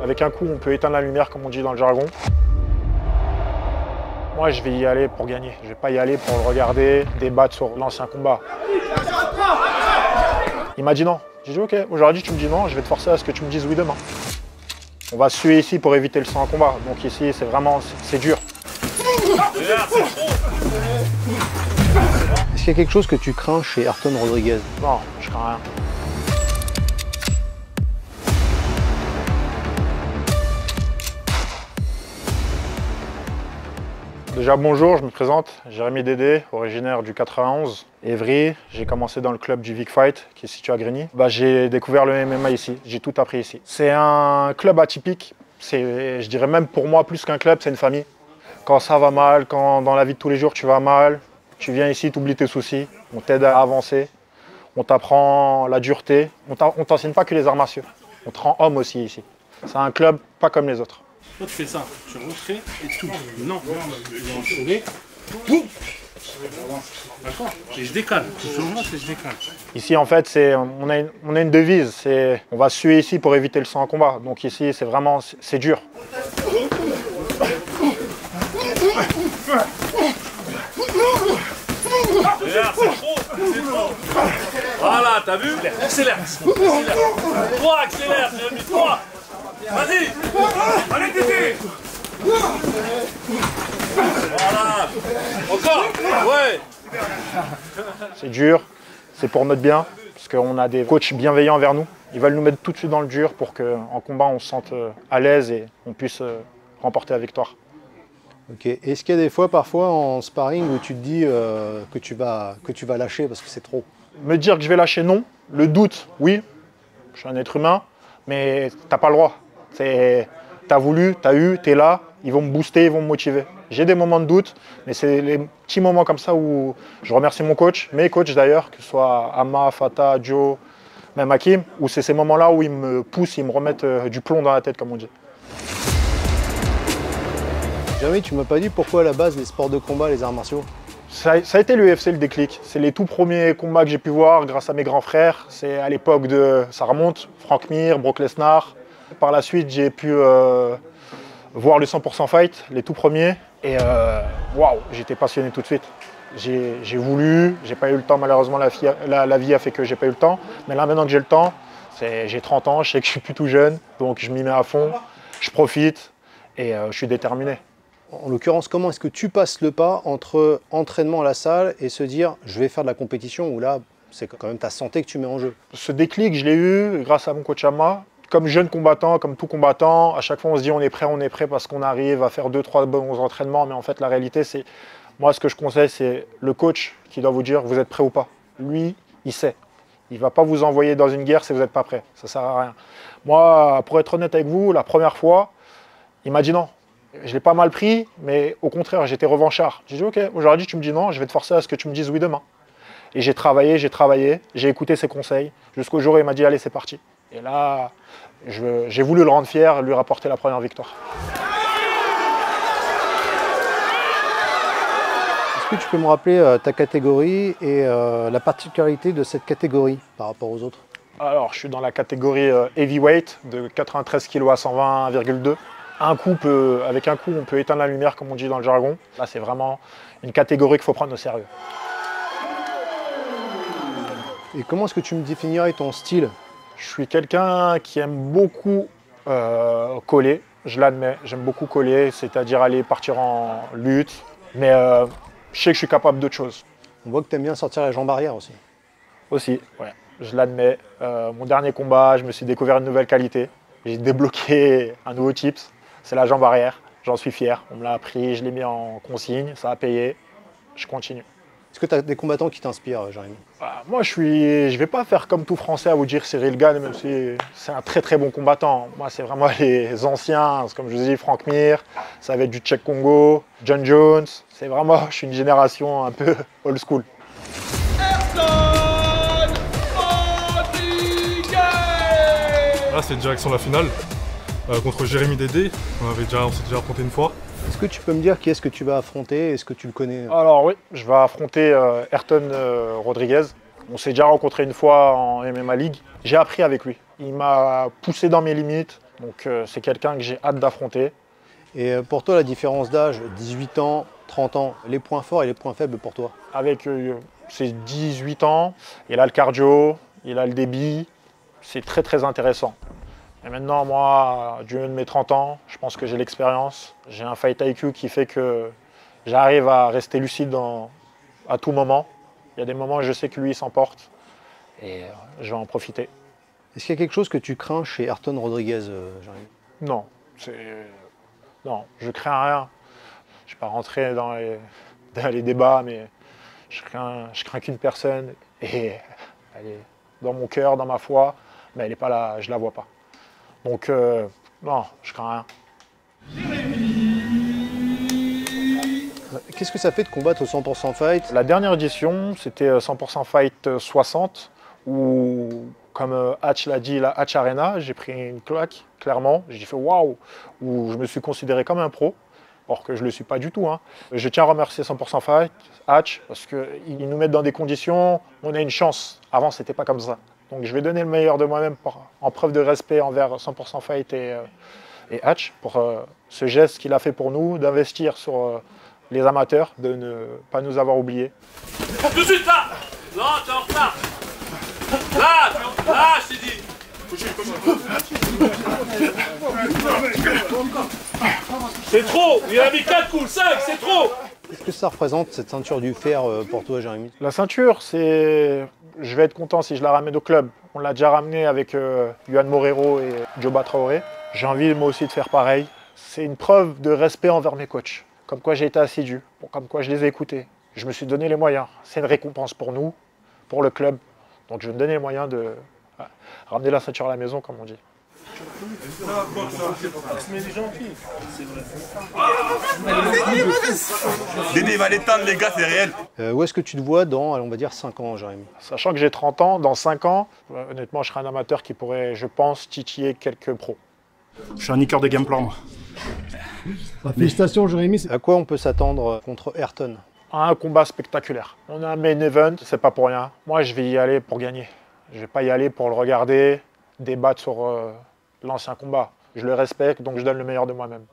Avec un coup, on peut éteindre la lumière, comme on dit dans le jargon. Moi, je vais y aller pour gagner. Je ne vais pas y aller pour le regarder, débattre sur l'ancien combat. Il m'a dit non. J'ai dit ok, aujourd'hui tu me dis non, je vais te forcer à ce que tu me dises oui demain. On va se suer ici pour éviter le sang en combat. Donc ici, c'est vraiment, c'est dur. Est-ce qu'il y a quelque chose que tu crains chez Ayrton Rodriguez? Non, je crains rien. Déjà bonjour, je me présente, Jérémy Dédé, originaire du 91, Évry. J'ai commencé dans le club du Vic Fight qui est situé à Grigny. J'ai découvert le MMA ici, j'ai tout appris ici. C'est un club atypique, je dirais même pour moi plus qu'un club, c'est une famille. Quand ça va mal, quand dans la vie de tous les jours tu vas mal, tu viens ici, tu oublies tes soucis, on t'aide à avancer, on t'apprend la dureté, on t'enseigne pas que les arts martiaux, on te rend homme aussi ici. C'est un club pas comme les autres. Toi, tu fais ça, tu refais et tout. Non, tu vas enchaîner. Boum. D'accord. Et je décale. Je remonte et je décale. Ici, en fait, on a une devise. On va se suer ici pour éviter le sang en combat. Donc ici, c'est vraiment, c'est dur. C'est trop. Voilà, t'as vu? Accélère. Toi, accélère, Jérémy, toi. Vas-y! Allez, Tété! Voilà! Encore! Ouais! C'est dur, c'est pour notre bien, parce qu'on a des coachs bienveillants envers nous. Ils veulent nous mettre tout de suite dans le dur pour qu'en combat, on se sente à l'aise et on puisse remporter la victoire. Ok. Est-ce qu'il y a des fois, parfois, en sparring, où tu te dis que tu vas lâcher parce que c'est trop? Me dire que je vais lâcher, non. Le doute, oui. Je suis un être humain, mais t'as pas le droit. T'as voulu, t'as eu, t'es là, ils vont me booster, ils vont me motiver. J'ai des moments de doute, mais c'est les petits moments comme ça où je remercie mon coach, mes coachs d'ailleurs, que ce soit Ama, Fata, Joe, même Hakim, où c'est ces moments-là où ils me poussent, ils me remettent du plomb dans la tête, comme on dit. Jérémy, tu m'as pas dit pourquoi à la base les sports de combat, les arts martiaux? Ça a été l'UFC le déclic. C'est les tout premiers combats que j'ai pu voir grâce à mes grands frères. C'est à l'époque ça remonte, Frank Mir, Brock Lesnar. Par la suite, j'ai pu voir le 100% Fight, les tout premiers. Et waouh, j'étais passionné tout de suite. J'ai voulu, j'ai pas eu le temps malheureusement, la vie a fait que j'ai pas eu le temps. Mais là maintenant que j'ai le temps, j'ai 30 ans, je sais que je suis plus tout jeune. Donc je m'y mets à fond, je profite et je suis déterminé. En l'occurrence, comment est-ce que tu passes le pas entre entraînement à la salle et se dire je vais faire de la compétition où là, c'est quand même ta santé que tu mets en jeu? Ce déclic, je l'ai eu grâce à mon coach Ama. Comme jeune combattant, comme tout combattant, à chaque fois on se dit on est prêt parce qu'on arrive à faire 2-3 bons entraînements. Mais en fait, la réalité, c'est, moi ce que je conseille, c'est le coach qui doit vous dire vous êtes prêt ou pas. Lui, il sait. Il ne va pas vous envoyer dans une guerre si vous n'êtes pas prêt. Ça ne sert à rien. Moi, pour être honnête avec vous, la première fois, il m'a dit non. Je l'ai pas mal pris, mais au contraire, j'étais revanchard. J'ai dit ok, aujourd'hui tu me dis non, je vais te forcer à ce que tu me dises oui demain. Et j'ai travaillé, j'ai écouté ses conseils, jusqu'au jour où il m'a dit allez, c'est parti. Et là, j'ai voulu le rendre fier, lui rapporter la première victoire. Est-ce que tu peux me rappeler ta catégorie et la particularité de cette catégorie par rapport aux autres? Alors, je suis dans la catégorie heavyweight, de 93 kg à 120,2. Avec un coup, on peut éteindre la lumière, comme on dit dans le jargon. Là, c'est vraiment une catégorie qu'il faut prendre au sérieux. Et comment est-ce que tu me définirais ton style? Je suis quelqu'un qui aime beaucoup coller, je l'admets. J'aime beaucoup coller, c'est-à-dire aller partir en lutte. Mais je sais que je suis capable d'autre chose. On voit que tu aimes bien sortir les jambes arrière aussi. Aussi, ouais, je l'admets. Mon dernier combat, je me suis découvert une nouvelle qualité. J'ai débloqué un nouveau tips, c'est la jambe arrière. J'en suis fier, on me l'a appris, je l'ai mis en consigne, ça a payé. Je continue. Est-ce que tu as des combattants qui t'inspirent, Jérémy? Moi, je ne vais pas faire comme tout Français à vous dire Cyril Gane, même si c'est un très très bon combattant. Moi, c'est vraiment les anciens, comme je vous ai dit, Frank Mir, ça va être du Tchèque Congo, John Jones. C'est vraiment, je suis une génération un peu old school. Là, c'est direction la finale contre Jérémy Dédé. On s'est déjà affronté une fois. Est-ce que tu peux me dire qui est-ce que tu vas affronter? Est-ce que tu le connais? Alors oui, je vais affronter Ayrton Rodriguez. On s'est déjà rencontré une fois en MMA League. J'ai appris avec lui. Il m'a poussé dans mes limites. Donc c'est quelqu'un que j'ai hâte d'affronter. Et pour toi, la différence d'âge, 18 ans, 30 ans, les points forts et les points faibles pour toi? Avec ses 18 ans, il a le cardio, il a le débit, c'est très très intéressant. Et maintenant, moi, du haut de mes 30 ans, je pense que j'ai l'expérience. J'ai un fight IQ qui fait que j'arrive à rester lucide à tout moment. Il y a des moments où je sais que lui, il s'emporte et je vais en profiter. Est-ce qu'il y a quelque chose que tu crains chez Ayrton Rodriguez, Jérémy? Non, non, je crains rien. Je ne vais pas rentrer dans les débats, mais je crains qu'une personne et elle est dans mon cœur, dans ma foi, mais elle n'est pas là, je ne la vois pas. Donc, non, je crains rien. Qu'est-ce que ça fait de combattre au 100% Fight? La dernière édition, c'était 100% Fight 60, où, comme Hatch l'a dit, la Hatch Arena, j'ai pris une claque, clairement. J'ai fait waouh, où je me suis considéré comme un pro, or que je ne le suis pas du tout. Hein. Je tiens à remercier 100% Fight, Hatch, parce qu'ils nous mettent dans des conditions, on a une chance. Avant, ce n'était pas comme ça. Donc je vais donner le meilleur de moi-même en preuve de respect envers 100% Fight et Hatch pour ce geste qu'il a fait pour nous, d'investir sur les amateurs, de ne pas nous avoir oubliés. Tout de suite là! Non, t'es en retard! Là, je t'ai dit! C'est trop! Il a mis 4 coups, 5, c'est trop! Qu'est-ce que ça représente, cette ceinture du fer, pour toi, Jérémy? La ceinture, c'est... Je vais être content si je la ramène au club. On l'a déjà ramené avec Yohan Morero et Joba Traoré. J'ai envie, moi aussi, de faire pareil. C'est une preuve de respect envers mes coachs. Comme quoi j'ai été assidu, comme quoi je les ai écoutés. Je me suis donné les moyens. C'est une récompense pour nous, pour le club. Donc je vais me donner les moyens de ramener la ceinture à la maison, comme on dit. Dédé va l'éteindre, les gars, c'est réel. Où est-ce que tu te vois dans, allez, on va dire, 5 ans, Jérémy? Sachant que j'ai 30 ans, dans 5 ans, honnêtement, je serai un amateur qui pourrait, je pense, titiller quelques pros. Je suis un niqueur de game plan, moi. Félicitations, Jérémy. À quoi on peut s'attendre contre Ayrton? Un combat spectaculaire. On a un main event, c'est pas pour rien. Moi, je vais y aller pour gagner. Je vais pas y aller pour le regarder, débattre sur l'ancien combat. Je le respecte, donc je donne le meilleur de moi-même.